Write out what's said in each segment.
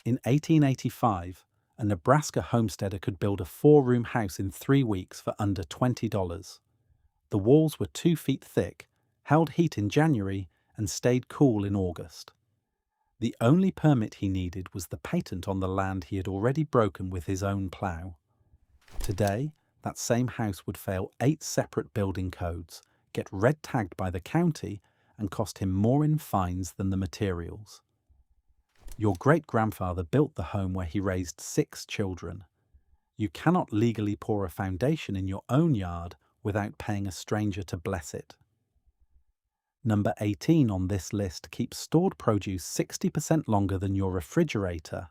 In 1885, a Nebraska homesteader could build a 4-room house in 3 weeks for under $20. The walls were 2 feet thick, held heat in January, and stayed cool in August. The only permit he needed was the patent on the land he had already broken with his own plow. Today, that same house would fail 8 separate building codes, get red tagged by the county, and cost him more in fines than the materials. Your great-grandfather built the home where he raised 6 children. You cannot legally pour a foundation in your own yard without paying a stranger to bless it. Number 18 on this list keeps stored produce 60% longer than your refrigerator.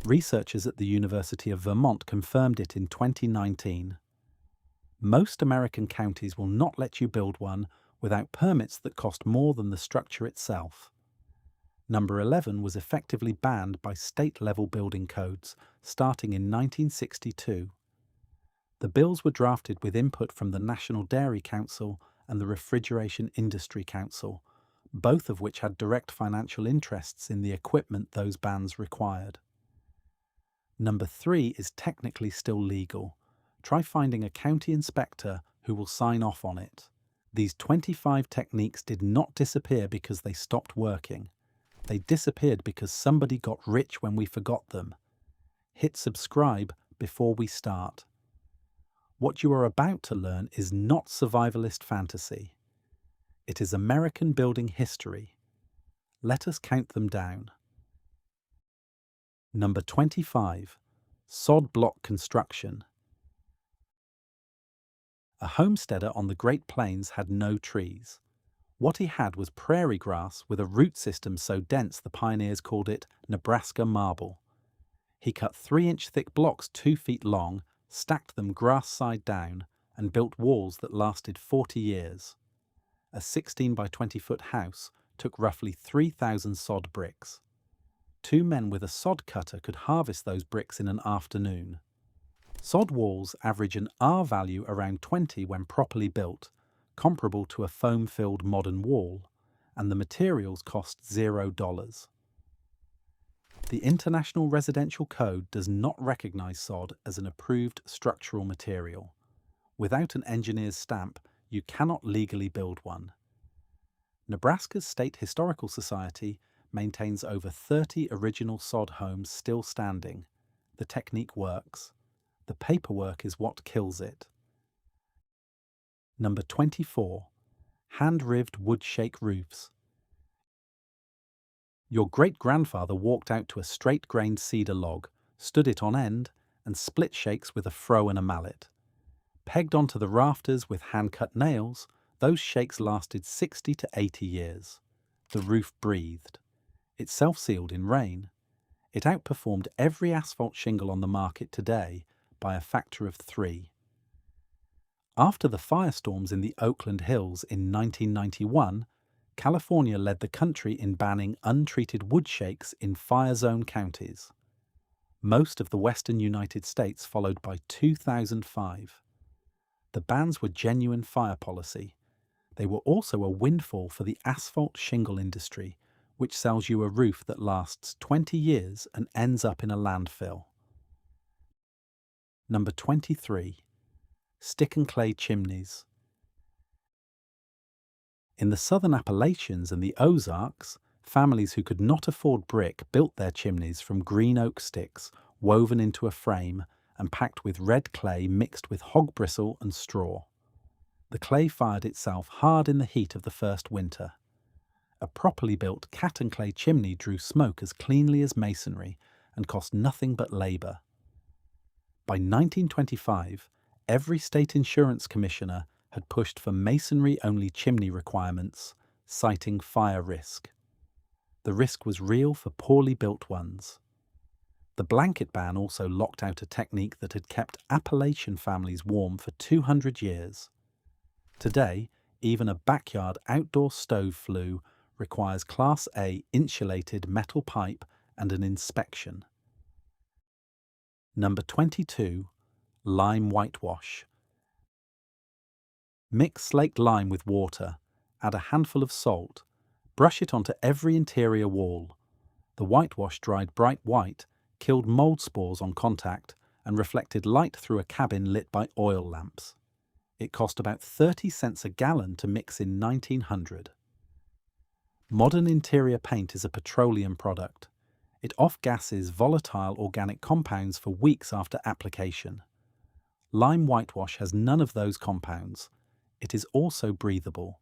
Researchers at the University of Vermont confirmed it in 2019. Most American counties will not let you build one without permits that cost more than the structure itself. Number 11 was effectively banned by state-level building codes starting in 1962. The bills were drafted with input from the National Dairy Council and the Refrigeration Industry Council, both of which had direct financial interests in the equipment those bans required. Number 3 is technically still legal. Try finding a county inspector who will sign off on it. These 25 techniques did not disappear because they stopped working. They disappeared because somebody got rich when we forgot them. Hit subscribe before we start. What you are about to learn is not survivalist fantasy. It is American building history. Let us count them down. Number 25. Sod block construction. A homesteader on the Great Plains had no trees. What he had was prairie grass with a root system so dense the pioneers called it Nebraska marble. He cut 3-inch thick blocks 2 feet long, stacked them grass side down, and built walls that lasted 40 years. A 16 by 20 foot house took roughly 3,000 sod bricks. 2 men with a sod cutter could harvest those bricks in an afternoon. Sod walls average an R value around 20 when properly built, comparable to a foam-filled modern wall, and the materials cost $0. The International Residential Code does not recognize sod as an approved structural material. Without an engineer's stamp, you cannot legally build one. Nebraska's State Historical Society maintains over 30 original sod homes still standing. The technique works. The paperwork is what kills it. Number 24. Hand-rived wood shake roofs. Your great-grandfather walked out to a straight-grained cedar log, stood it on end, and split shakes with a froe and a mallet. Pegged onto the rafters with hand-cut nails, those shakes lasted 60 to 80 years. The roof breathed. It self-sealed in rain. It outperformed every asphalt shingle on the market today by a factor of 3. After the firestorms in the Oakland Hills in 1991, California led the country in banning untreated wood shakes in fire-zone counties. Most of the western United States followed by 2005. The bans were genuine fire policy. They were also a windfall for the asphalt shingle industry, which sells you a roof that lasts 20 years and ends up in a landfill. Number 23. Stick and clay chimneys. In the southern Appalachians and the Ozarks, families who could not afford brick built their chimneys from green oak sticks woven into a frame and packed with red clay mixed with hog bristle and straw. The clay fired itself hard in the heat of the first winter. A properly built cat and clay chimney drew smoke as cleanly as masonry and cost nothing but labour. By 1925, every state insurance commissioner had pushed for masonry-only chimney requirements, citing fire risk. The risk was real for poorly built ones. The blanket ban also locked out a technique that had kept Appalachian families warm for 200 years. Today, even a backyard outdoor stove flue requires Class A insulated metal pipe and an inspection. Number 22. Lime whitewash. Mix slaked lime with water, add a handful of salt, brush it onto every interior wall. The whitewash dried bright white, killed mold spores on contact, and reflected light through a cabin lit by oil lamps. It cost about 30 cents a gallon to mix in 1900. Modern interior paint is a petroleum product. It off-gasses volatile organic compounds for weeks after application. Lime whitewash has none of those compounds. It is also breathable.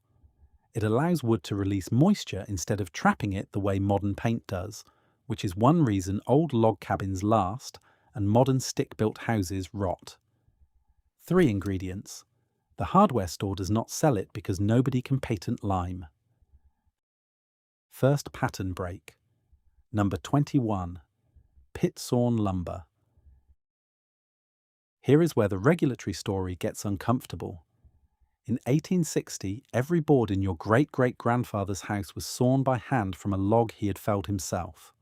It allows wood to release moisture instead of trapping it the way modern paint does, which is one reason old log cabins last and modern stick-built houses rot. 3 ingredients. The hardware store does not sell it because nobody can patent lime. First pattern break. Number 21. Pit-sawn lumber. Here is where the regulatory story gets uncomfortable. In 1860, every board in your great-great-grandfather's house was sawn by hand from a log he had felled himself.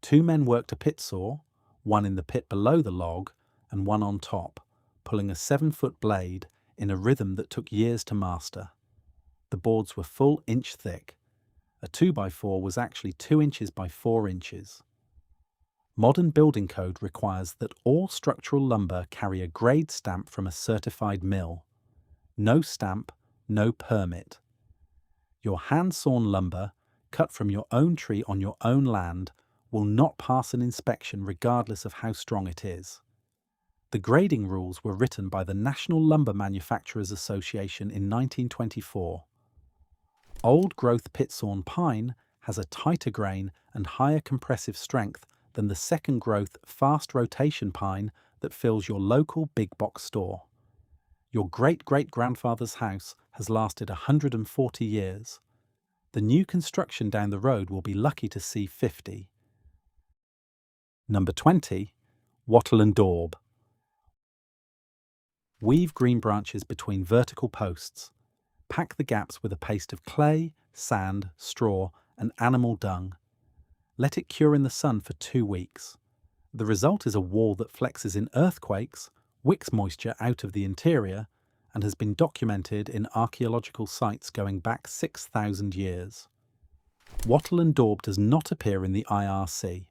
2 men worked a pit saw, one in the pit below the log and one on top, pulling a 7-foot blade in a rhythm that took years to master. The boards were full inch thick. A 2x4 was actually 2 inches by 4 inches. Modern building code requires that all structural lumber carry a grade stamp from a certified mill. No stamp, no permit. Your hand-sawn lumber, cut from your own tree on your own land, will not pass an inspection regardless of how strong it is. The grading rules were written by the National Lumber Manufacturers Association in 1924. Old-growth pit-sawn pine has a tighter grain and higher compressive strength than the second-growth fast-rotation pine that fills your local big-box store. Your great-great-grandfather's house has lasted 140 years. The new construction down the road will be lucky to see 50. Number 20. Wattle and daub. Weave green branches between vertical posts. Pack the gaps with a paste of clay, sand, straw, and animal dung. Let it cure in the sun for 2 weeks. The result is a wall that flexes in earthquakes, wicks moisture out of the interior, and has been documented in archaeological sites going back 6,000 years. Wattle and daub does not appear in the IRC.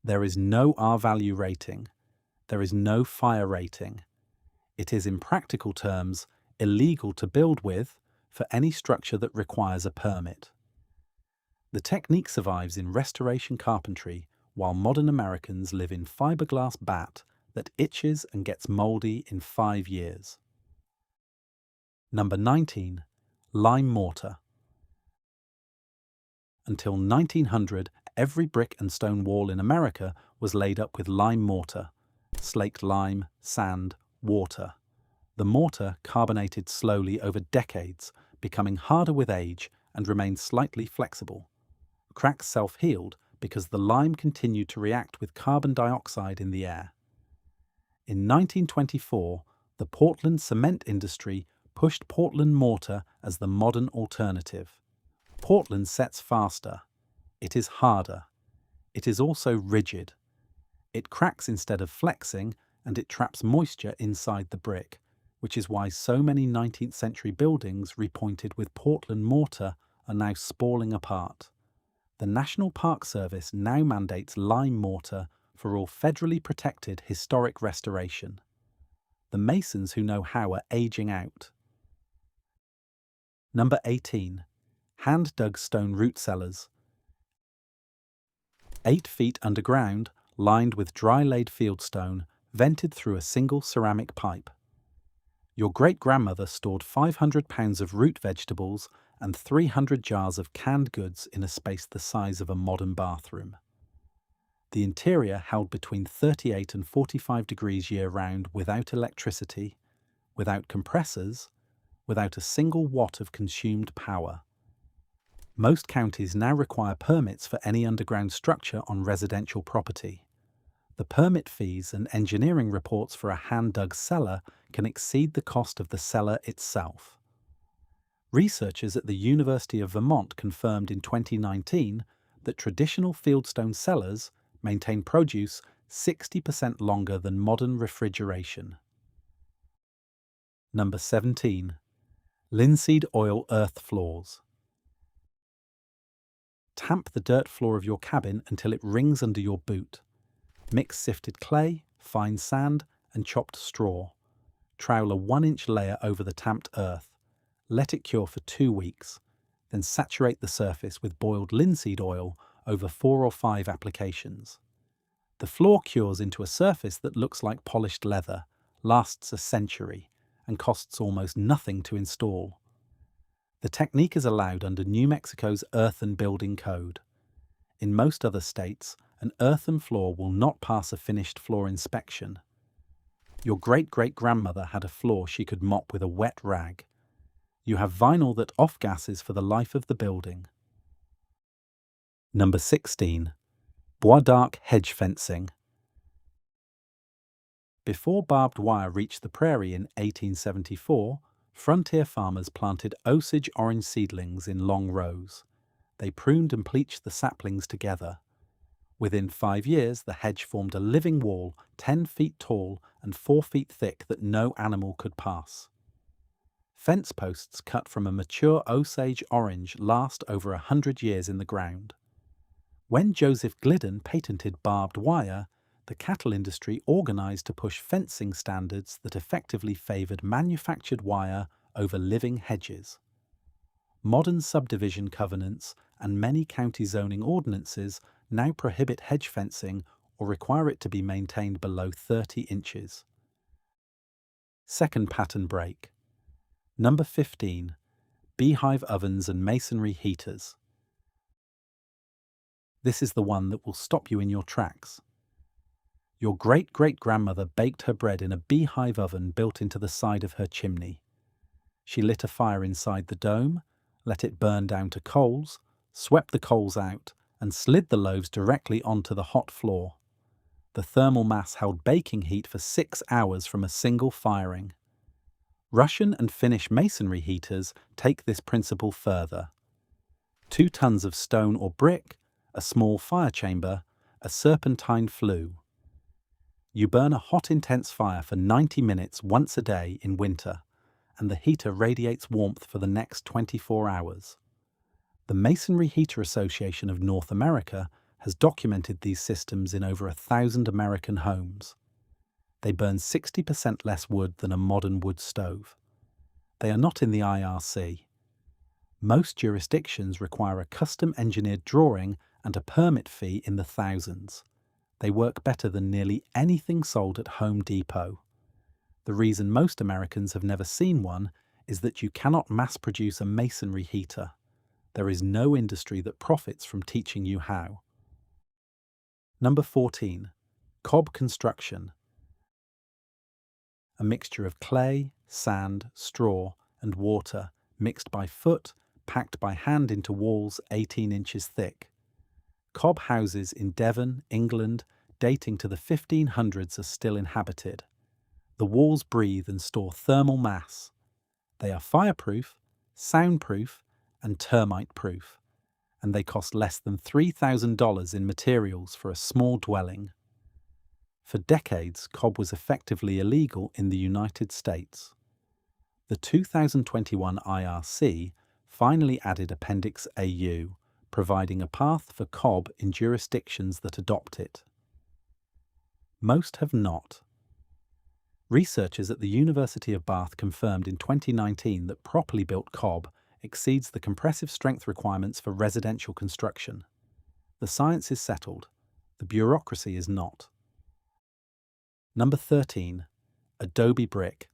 There is no R-value rating. There is no fire rating. It is, in practical terms, illegal to build with for any structure that requires a permit. The technique survives in restoration carpentry while modern Americans live in fiberglass bat that itches and gets mouldy in 5 years. Number 19. Lime mortar. Until 1900, every brick and stone wall in America was laid up with lime mortar, slaked lime, sand, water. The mortar carbonated slowly over decades, becoming harder with age and remained slightly flexible. Cracks self-healed because the lime continued to react with carbon dioxide in the air. In 1924, the Portland cement industry pushed Portland mortar as the modern alternative. Portland sets faster. It is harder. It is also rigid. It cracks instead of flexing, and it traps moisture inside the brick, which is why so many 19th century buildings repointed with Portland mortar are now spalling apart. The National Park Service now mandates lime mortar for all federally protected historic restoration. The masons who know how are aging out. Number 18. Hand-dug stone root cellars. 8 feet underground, lined with dry-laid fieldstone, vented through a single ceramic pipe. Your great-grandmother stored 500 pounds of root vegetables and 300 jars of canned goods in a space the size of a modern bathroom. The interior held between 38 and 45 degrees year-round without electricity, without compressors, without a single watt of consumed power. Most counties now require permits for any underground structure on residential property. The permit fees and engineering reports for a hand-dug cellar can exceed the cost of the cellar itself. Researchers at the University of Vermont confirmed in 2019 that traditional fieldstone cellars maintain produce 60% longer than modern refrigeration. Number 17. Linseed oil earth floors. Tamp the dirt floor of your cabin until it rings under your boot. Mix sifted clay, fine sand, and chopped straw. Trowel a 1-inch layer over the tamped earth. Let it cure for 2 weeks. Then saturate the surface with boiled linseed oil over 4 or 5 applications. The floor cures into a surface that looks like polished leather, lasts a century, and costs almost nothing to install. The technique is allowed under New Mexico's Earthen Building Code. In most other states, an earthen floor will not pass a finished floor inspection. Your great-great-grandmother had a floor she could mop with a wet rag. You have vinyl that off-gasses for the life of the building. Number 16. Bois d'arc hedge fencing. Before barbed wire reached the prairie in 1874, frontier farmers planted Osage orange seedlings in long rows. They pruned and pleached the saplings together. Within 5 years, the hedge formed a living wall 10 feet tall and 4 feet thick that no animal could pass. Fence posts cut from a mature Osage orange last over 100 years in the ground. When Joseph Glidden patented barbed wire, the cattle industry organized to push fencing standards that effectively favored manufactured wire over living hedges. Modern subdivision covenants and many county zoning ordinances now prohibit hedge fencing or require it to be maintained below 30 inches. Second pattern break. Number 15. Beehive ovens and masonry heaters. This is the one that will stop you in your tracks. Your great-great-grandmother baked her bread in a beehive oven built into the side of her chimney. She lit a fire inside the dome, let it burn down to coals, swept the coals out, and slid the loaves directly onto the hot floor. The thermal mass held baking heat for 6 hours from a single firing. Russian and Finnish masonry heaters take this principle further. 2 tons of stone or brick, a small fire chamber, a serpentine flue. You burn a hot, intense fire for 90 minutes once a day in winter, and the heater radiates warmth for the next 24 hours. The Masonry Heater Association of North America has documented these systems in over 1,000 American homes. They burn 60% less wood than a modern wood stove. They are not in the IRC. Most jurisdictions require a custom-engineered drawing and a permit fee in the thousands. They work better than nearly anything sold at Home Depot. The reason most Americans have never seen one is that you cannot mass-produce a masonry heater. There is no industry that profits from teaching you how. Number 14. Cob construction. A mixture of clay, sand, straw, and water mixed by foot, packed by hand into walls 18 inches thick. Cob houses in Devon, England, dating to the 1500s are still inhabited. The walls breathe and store thermal mass. They are fireproof, soundproof, and termite-proof, and they cost less than $3,000 in materials for a small dwelling. For decades, cob was effectively illegal in the United States. The 2021 IRC finally added Appendix AU, providing a path for cob in jurisdictions that adopt it. Most have not. Researchers at the University of Bath confirmed in 2019 that properly built cob exceeds the compressive strength requirements for residential construction. The science is settled. The bureaucracy is not. Number 13. Adobe brick.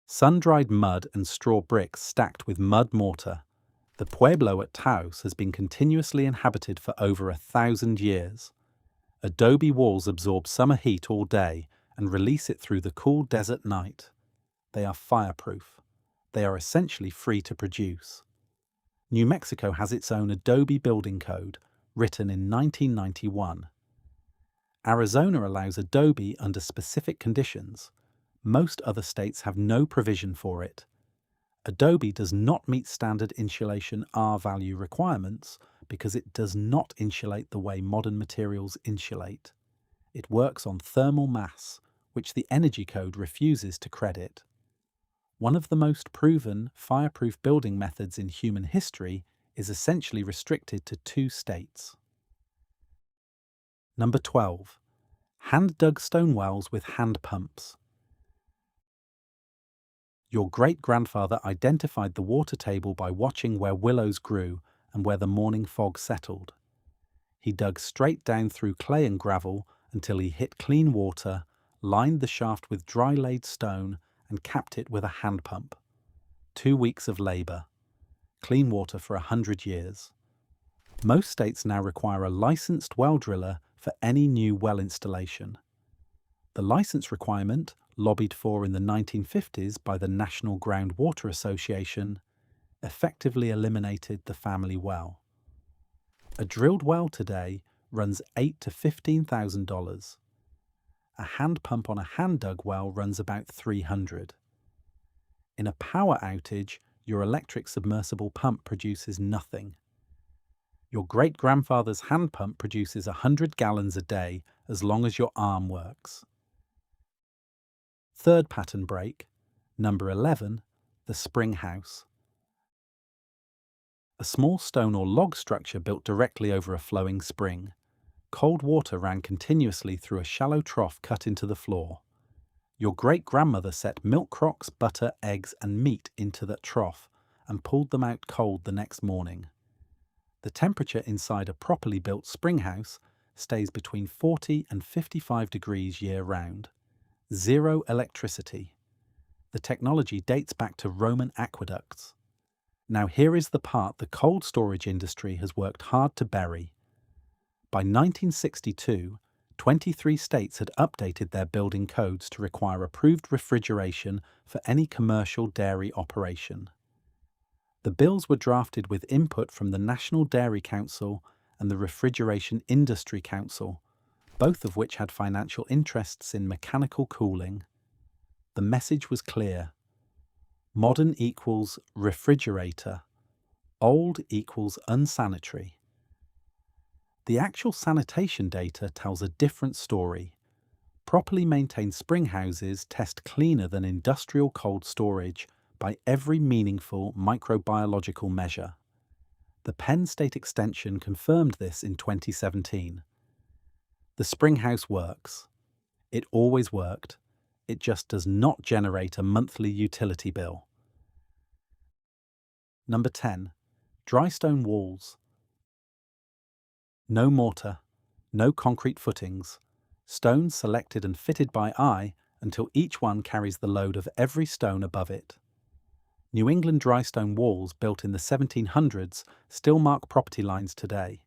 Sun-dried mud and straw bricks stacked with mud mortar. The pueblo at Taos has been continuously inhabited for over 1,000 years. Adobe walls absorb summer heat all day and release it through the cool desert night. They are fireproof. They are essentially free to produce. New Mexico has its own Adobe building code, written in 1991. Arizona allows Adobe under specific conditions. Most other states have no provision for it. Adobe does not meet standard insulation R-value requirements because it does not insulate the way modern materials insulate. It works on thermal mass, which the Energy Code refuses to credit. One of the most proven fireproof building methods in human history is essentially restricted to 2 states. Number 12. Hand-dug stone wells with hand pumps. Your great-grandfather identified the water table by watching where willows grew and where the morning fog settled. He dug straight down through clay and gravel until he hit clean water, lined the shaft with dry-laid stone, and capped it with a hand pump. 2 weeks of labour. Clean water for 100 years. Most states now require a licensed well driller for any new well installation. The license requirement, lobbied for in the 1950s by the National Groundwater Association, effectively eliminated the family well. A drilled well today runs $8,000 to $15,000. A hand pump on a hand-dug well runs about $300. In a power outage, your electric submersible pump produces nothing. Your great-grandfather's hand pump produces 100 gallons a day as long as your arm works. Third pattern break, number 11, the spring house. A small stone or log structure built directly over a flowing spring. Cold water ran continuously through a shallow trough cut into the floor. Your great-grandmother set milk crocks, butter, eggs, and meat into that trough and pulled them out cold the next morning. The temperature inside a properly built spring house stays between 40 and 55 degrees year-round. Zero electricity. The technology dates back to Roman aqueducts. Now here is the part the cold storage industry has worked hard to bury. By 1962, 23 states had updated their building codes to require approved refrigeration for any commercial dairy operation. The bills were drafted with input from the National Dairy Council and the Refrigeration Industry Council, both of which had financial interests in mechanical cooling. The message was clear. Modern equals refrigerator. Old equals unsanitary. The actual sanitation data tells a different story. Properly maintained spring houses test cleaner than industrial cold storage by every meaningful microbiological measure. The Penn State Extension confirmed this in 2017. The spring house works. It always worked. It just does not generate a monthly utility bill. Number 10. Dry stone walls. No mortar, no concrete footings, stones selected and fitted by eye until each one carries the load of every stone above it. New England dry stone walls built in the 1700s still mark property lines today.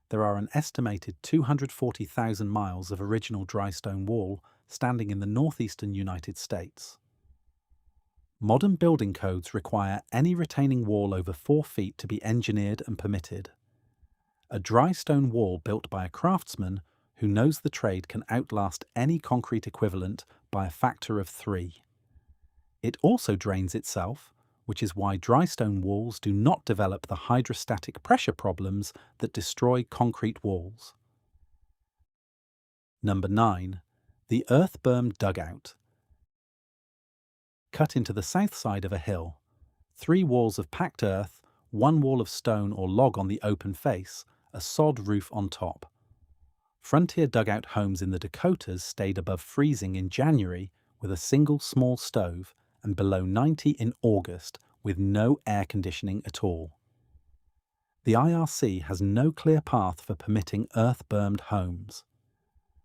There are an estimated 240,000 miles of original dry stone wall standing in the northeastern United States. Modern building codes require any retaining wall over 4 feet to be engineered and permitted. A dry stone wall built by a craftsman who knows the trade can outlast any concrete equivalent by a factor of 3. It also drains itself, which is why dry stone walls do not develop the hydrostatic pressure problems that destroy concrete walls. Number 9. The earth berm dugout. Cut into the south side of a hill. 3 walls of packed earth, 1 wall of stone or log on the open face, a sod roof on top. Frontier dugout homes in the Dakotas stayed above freezing in January with a single small stove and below 90 in August with no air conditioning at all. The IRC has no clear path for permitting earth-bermed homes.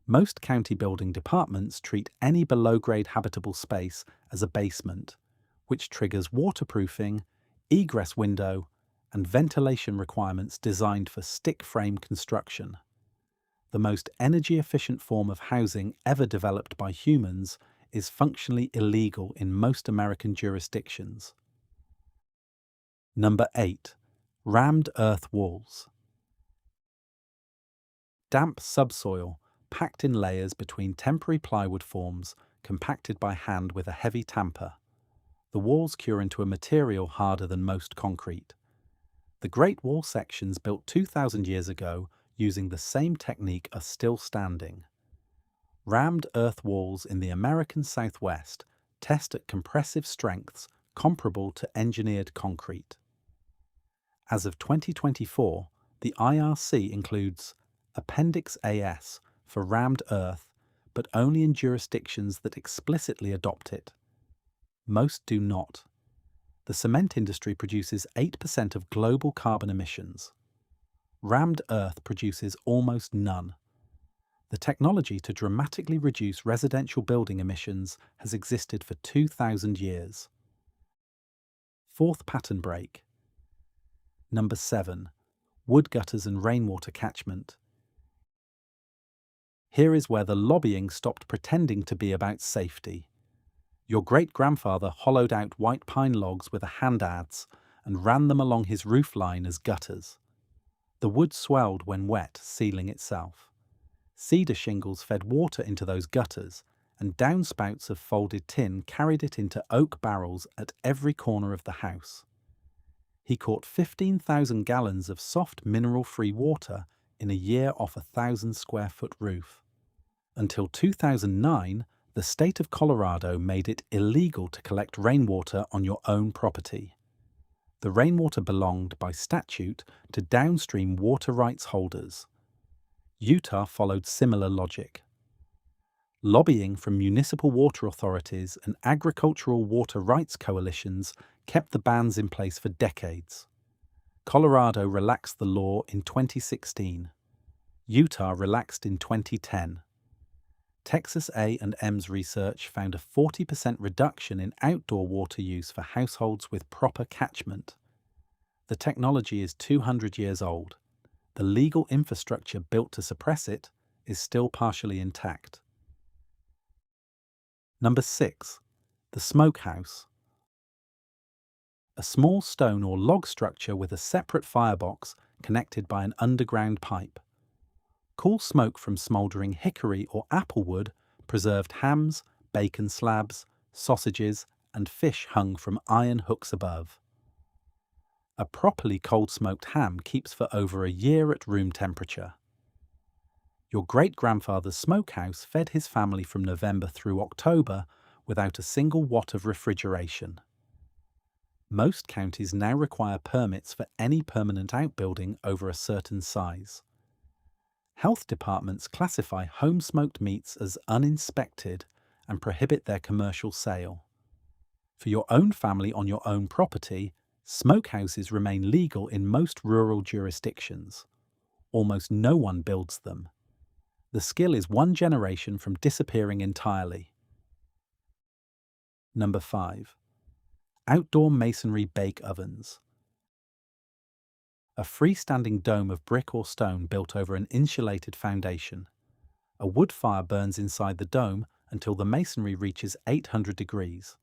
Most county building departments treat any below-grade habitable space as a basement, which triggers waterproofing, egress window, and ventilation requirements designed for stick frame construction. The most energy-efficient form of housing ever developed by humans is functionally illegal in most American jurisdictions. Number 8. Rammed earth walls. Damp subsoil, packed in layers between temporary plywood forms, compacted by hand with a heavy tamper. The walls cure into a material harder than most concrete. The Great Wall sections built 2,000 years ago using the same technique are still standing. Rammed earth walls in the American Southwest test at compressive strengths comparable to engineered concrete. As of 2024, the IRC includes Appendix AS for rammed earth, but only in jurisdictions that explicitly adopt it. Most do not. The cement industry produces 8% of global carbon emissions. Rammed earth produces almost none. The technology to dramatically reduce residential building emissions has existed for 2,000 years. Fourth pattern break. Number 7. Wood gutters and rainwater catchment. Here is where the lobbying stopped pretending to be about safety. Your great-grandfather hollowed out white pine logs with a hand adze and ran them along his roof line as gutters. The wood swelled when wet, sealing itself. Cedar shingles fed water into those gutters, and downspouts of folded tin carried it into oak barrels at every corner of the house. He caught 15,000 gallons of soft mineral-free water in a year off a 1,000-square-foot roof. Until 2009, the state of Colorado made it illegal to collect rainwater on your own property. The rainwater belonged by statute to downstream water rights holders. Utah followed similar logic. Lobbying from municipal water authorities and agricultural water rights coalitions kept the bans in place for decades. Colorado relaxed the law in 2016. Utah relaxed in 2010. Texas A&M's research found a 40% reduction in outdoor water use for households with proper catchment. The technology is 200 years old. The legal infrastructure built to suppress it is still partially intact. Number 6. The smokehouse. A small stone or log structure with a separate firebox connected by an underground pipe. Cool smoke from smouldering hickory or apple wood preserved hams, bacon slabs, sausages, and fish hung from iron hooks above. A properly cold-smoked ham keeps for over a year at room temperature. Your great-grandfather's smokehouse fed his family from November through October without a single watt of refrigeration. Most counties now require permits for any permanent outbuilding over a certain size. Health departments classify home-smoked meats as uninspected and prohibit their commercial sale. For your own family on your own property, smokehouses remain legal in most rural jurisdictions. Almost no one builds them. The skill is one generation from disappearing entirely. Number 5. Outdoor masonry bake ovens. A freestanding dome of brick or stone built over an insulated foundation. A wood fire burns inside the dome until the masonry reaches 800 degrees.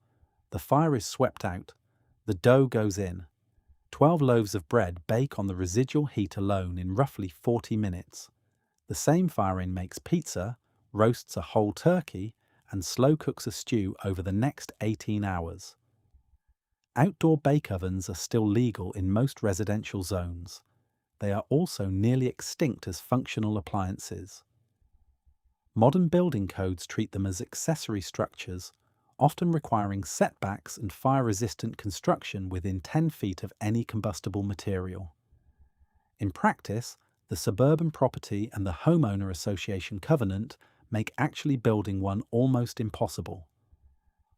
The fire is swept out. The dough goes in. 12 loaves of bread bake on the residual heat alone in roughly 40 minutes. The same firing makes pizza, roasts a whole turkey, and slow cooks a stew over the next 18 hours. Outdoor bake ovens are still legal in most residential zones. They are also nearly extinct as functional appliances. Modern building codes treat them as accessory structures, often requiring setbacks and fire-resistant construction within 10 feet of any combustible material. In practice, the Suburban Property and the Homeowner Association covenant make actually building one almost impossible.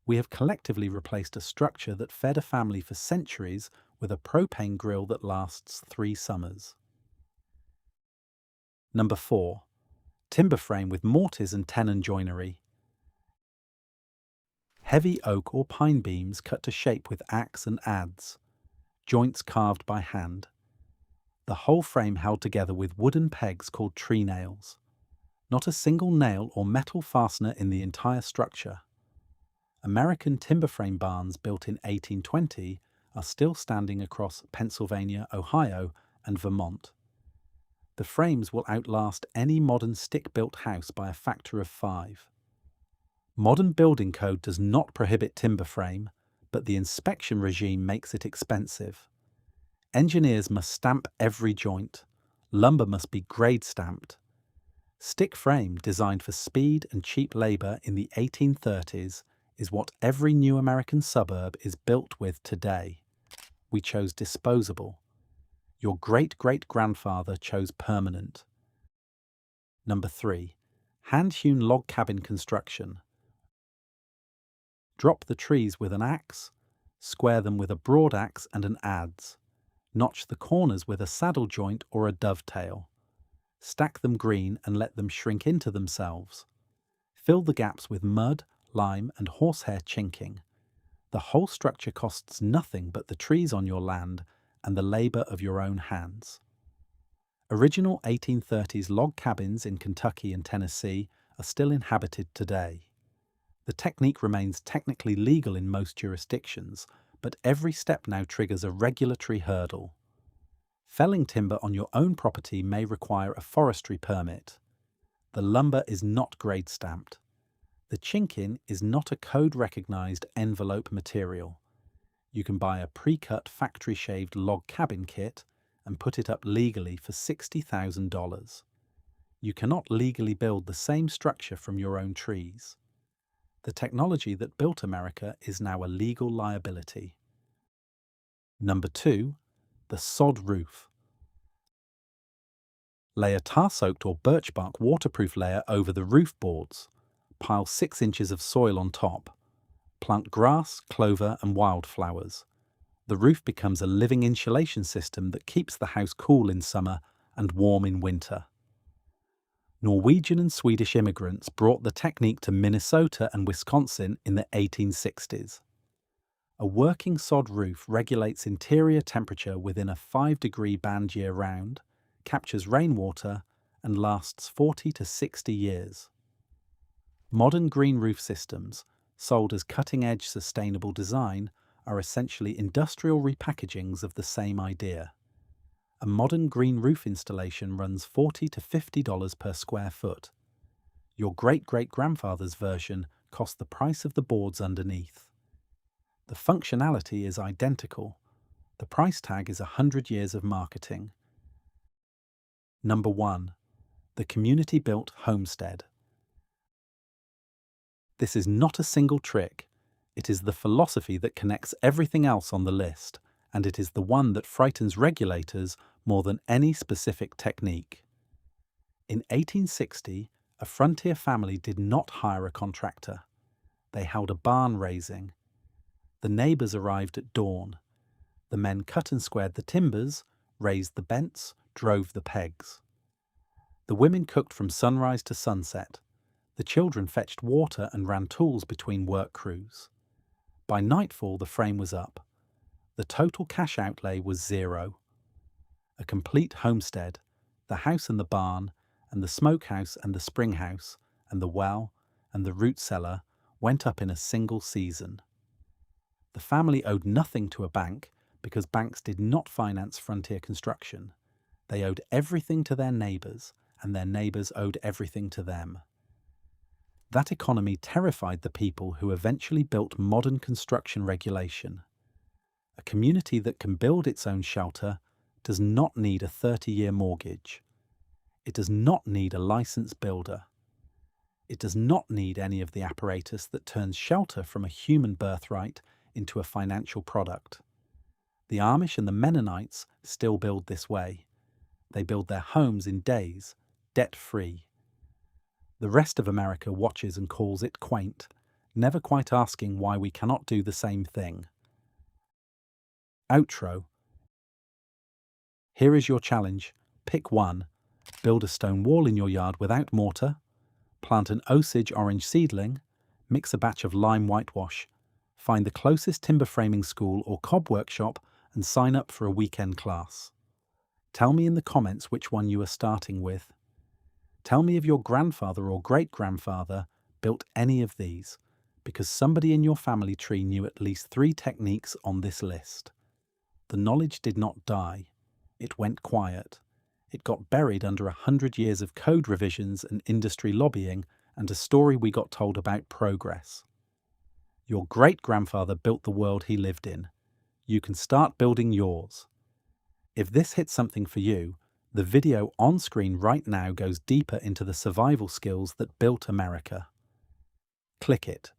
We have collectively replaced a structure that fed a family for centuries with a propane grill that lasts 3 summers. Number 4. Timber frame with mortise and tenon joinery. Heavy oak or pine beams cut to shape with axe and adze. Joints carved by hand. The whole frame held together with wooden pegs called tree nails. Not a single nail or metal fastener in the entire structure. American timber frame barns built in 1820 are still standing across Pennsylvania, Ohio, and Vermont. The frames will outlast any modern stick-built house by a factor of 5. Modern building code does not prohibit timber frame, but the inspection regime makes it expensive. Engineers must stamp every joint. Lumber must be grade stamped. Stick frame, designed for speed and cheap labor in the 1830s, is what every new American suburb is built with today. We chose disposable. Your great-great-grandfather chose permanent. Number 3. Hand-hewn log cabin construction. Drop the trees with an axe, square them with a broad axe and an adze. Notch the corners with a saddle joint or a dovetail. Stack them green and let them shrink into themselves. Fill the gaps with mud, lime and horsehair chinking. The whole structure costs nothing but the trees on your land and the labour of your own hands. Original 1830s log cabins in Kentucky and Tennessee are still inhabited today. The technique remains technically legal in most jurisdictions, but every step now triggers a regulatory hurdle. Felling timber on your own property may require a forestry permit. The lumber is not grade stamped. The chinkin is not a code-recognised envelope material. You can buy a pre-cut factory-shaved log cabin kit and put it up legally for $60,000. You cannot legally build the same structure from your own trees. The technology that built America is now a legal liability. Number 2. The sod roof. Lay a tar-soaked or birch bark waterproof layer over the roof boards. Pile 6 inches of soil on top. Plant grass, clover and wildflowers. The roof becomes a living insulation system that keeps the house cool in summer and warm in winter. Norwegian and Swedish immigrants brought the technique to Minnesota and Wisconsin in the 1860s. A working sod roof regulates interior temperature within a 5-degree band year-round, captures rainwater, and lasts 40 to 60 years. Modern green roof systems, sold as cutting-edge sustainable design, are essentially industrial repackagings of the same idea. A modern green roof installation runs $40 to $50 per square foot. Your great-great-grandfather's version cost the price of the boards underneath. The functionality is identical. The price tag is 100 years of marketing. Number 1. The community-built homestead. This is not a single trick. It is the philosophy that connects everything else on the list, and it is the one that frightens regulators more than any specific technique. In 1860, a frontier family did not hire a contractor. They held a barn raising. The neighbours arrived at dawn. The men cut and squared the timbers, raised the bents, drove the pegs. The women cooked from sunrise to sunset. The children fetched water and ran tools between work crews. By nightfall, the frame was up. The total cash outlay was $0. A complete homestead, the house and the barn, and the smokehouse and the spring house, and the well, and the root cellar went up in a single season. The family owed nothing to a bank because banks did not finance frontier construction. They owed everything to their neighbours, and their neighbours owed everything to them. That economy terrified the people who eventually built modern construction regulation. A community that can build its own shelter does not need a 30-year mortgage. It does not need a licensed builder. It does not need any of the apparatus that turns shelter from a human birthright into a financial product. The Amish and the Mennonites still build this way. They build their homes in days, debt-free. The rest of America watches and calls it quaint, never quite asking why we cannot do the same thing. Outro. Here is your challenge. Pick one. Build a stone wall in your yard without mortar. Plant an Osage orange seedling. Mix a batch of lime whitewash. Find the closest timber framing school or cob workshop and sign up for a weekend class. Tell me in the comments which one you are starting with. Tell me if your grandfather or great-grandfather built any of these, because somebody in your family tree knew at least 3 techniques on this list. The knowledge did not die. It went quiet. It got buried under 100 years of code revisions and industry lobbying and a story we got told about progress. Your great-grandfather built the world he lived in. You can start building yours. If this hit something for you, the video on screen right now goes deeper into the survival skills that built America. Click it.